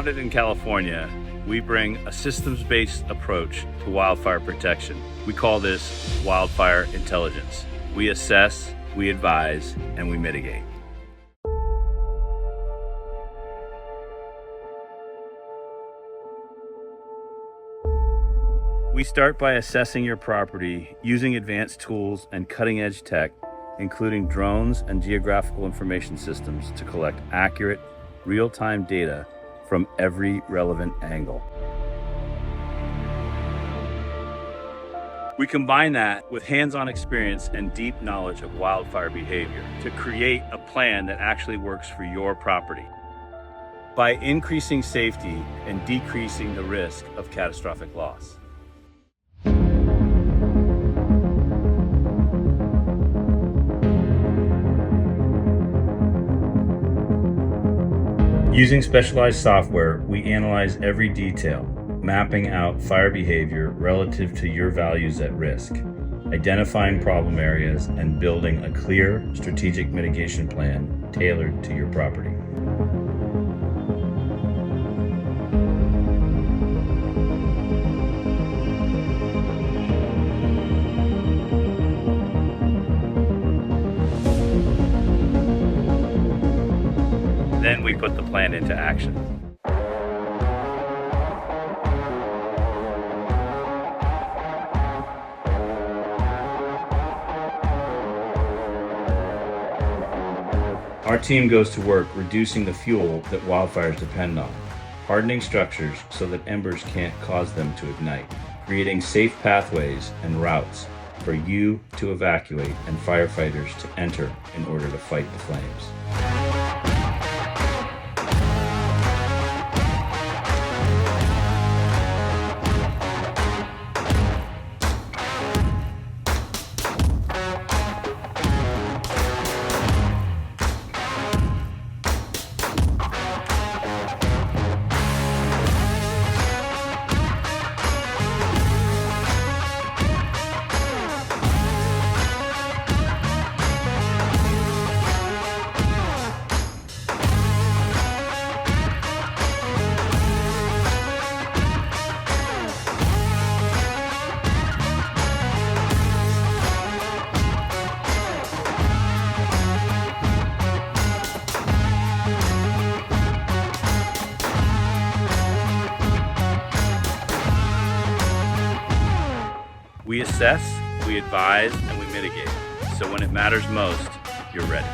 Founded in California, we bring a systems-based approach to wildfire protection. We call this wildfire intelligence. We assess, we advise, and we mitigate. We start by assessing your property using advanced tools and cutting-edge tech, including drones and geographical information systems to collect accurate, real-time data from every relevant angle. We combine that with hands-on experience and deep knowledge of wildfire behavior to create a plan that actually works for your property by increasing safety and decreasing the risk of catastrophic loss. Using specialized software, we analyze every detail, mapping out fire behavior relative to your values at risk, identifying problem areas, and building a clear strategic mitigation plan tailored to your property. Then we put the plan into action. Our team goes to work reducing the fuel that wildfires depend on, hardening structures so that embers can't cause them to ignite, creating safe pathways and routes for you to evacuate and firefighters to enter in order to fight the flames. We assess, we advise, and we mitigate. So when it matters most, you're ready.